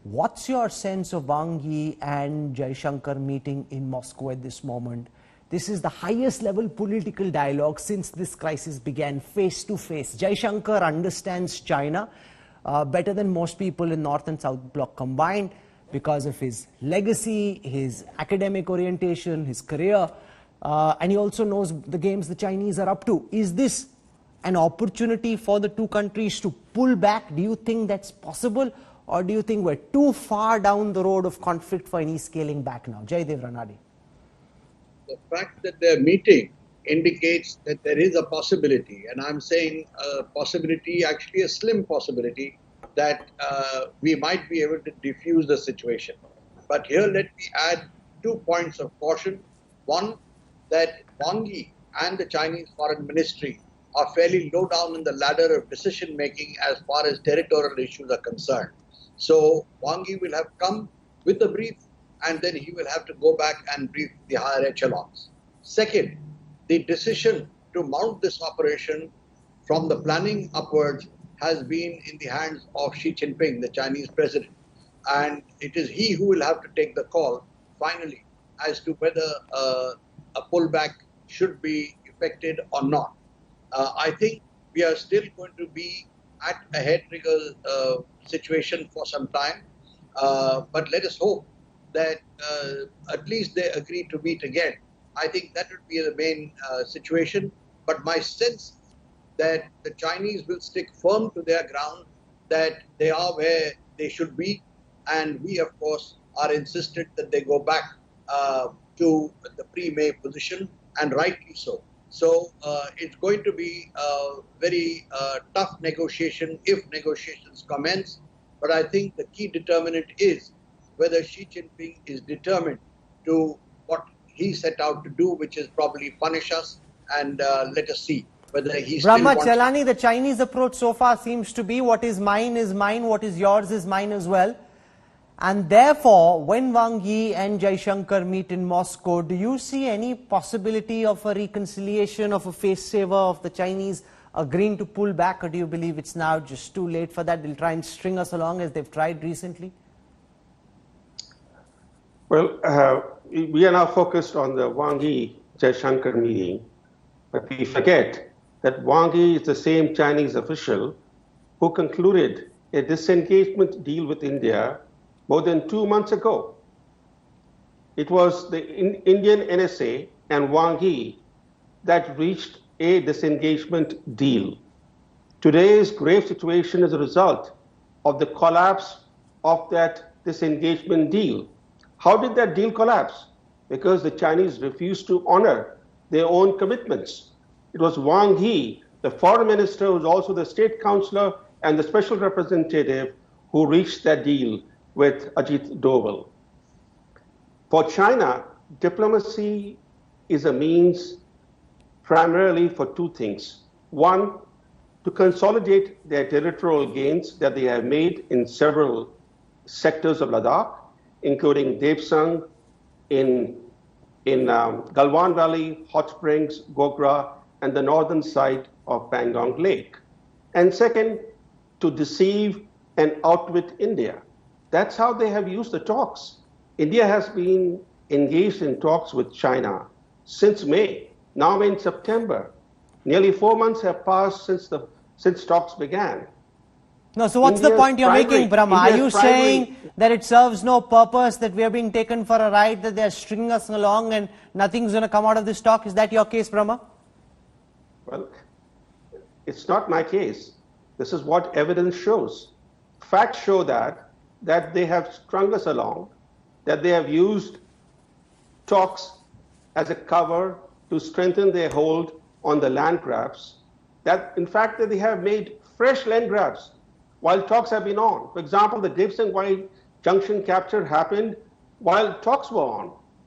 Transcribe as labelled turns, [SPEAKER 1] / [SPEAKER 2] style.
[SPEAKER 1] What's your sense of Wang Yi and Jaishankar meeting in Moscow at this moment? This is the highest level political dialogue since this crisis began, face to face. Jaishankar understands China better than most people in North and South Bloc combined because of his legacy, his academic orientation, his career, and he also knows the games the Chinese are up to. Is this an opportunity for the two countries to pull back? Do you think that's possible? Or do you think we're too far down the road of conflict for any scaling back now? Jayadeva Ranade.
[SPEAKER 2] The fact that they're meeting indicates that there is a possibility, and I'm saying a possibility, actually a slim possibility, that we might be able to diffuse the situation. But here let me add 2 points of caution. One, that Wang Yi and the Chinese Foreign Ministry are fairly low down in the ladder of decision making as far as territorial issues are concerned. So Wang Yi will have come with a brief, and then he will have to go back and brief the higher echelons. Second, the decision to mount this operation from the planning upwards has been in the hands of Xi Jinping, the Chinese president. And it is he who will have to take the call finally as to whether a pullback should be effected or not. I think we are still going to be at a head-trigger situation for some time, but let us hope that at least they agree to meet again. I think that would be the main situation, but my sense that the Chinese will stick firm to their ground, that they are where they should be, and we of course are insistent that they go back to the pre-May position, and rightly so. So it's going to be a very tough negotiation if negotiations commence. But I think the key determinant is whether Xi Jinping is determined to what he set out to do, which is probably punish us, and let us see whether he still wants...
[SPEAKER 1] Chalani, the Chinese approach so far seems to be what is mine, what is yours is mine as well. And therefore, when Wang Yi and Jaishankar meet in Moscow, do you see any possibility of a reconciliation, of a face saver of the Chinese agreeing to pull back, or do you believe it's now just too late for that? They'll try and string us along as they've tried recently?
[SPEAKER 3] Well, we are now focused on the Wang Yi Jaishankar meeting, but we forget that Wang Yi is the same Chinese official who concluded a disengagement deal with India more than 2 months ago. It was the Indian NSA and Wang Yi that reached a disengagement deal. Today's grave situation is a result of the collapse of that disengagement deal. How did that deal collapse? Because the Chinese refused to honor their own commitments. It was Wang Yi, the foreign minister, who was also the state counselor and the special representative, who reached that deal with Ajit Doval. For China, diplomacy is a means primarily for two things. One, to consolidate their territorial gains that they have made in several sectors of Ladakh, including Devsang, in Galwan Valley, Hot Springs, Gogra, and the northern side of Pangong Lake. And second, to deceive and outwit India. That's how they have used the talks. India has been engaged in talks with China since May. Now we're in September. Nearly 4 months have passed since talks began.
[SPEAKER 1] No, so what's the point you're making, Brahma? Are you saying that it serves no purpose, that we are being taken for a ride, that they're stringing us along and nothing's going to come out of this talk? Is that your case, Brahma?
[SPEAKER 3] Well, it's not my case. This is what evidence shows. Facts show that they have strung us along, that they have used talks as a cover to strengthen their hold on the land grabs, that in fact that they have made fresh land grabs while talks have been on. For example, the Devsang Junction capture happened while talks were on.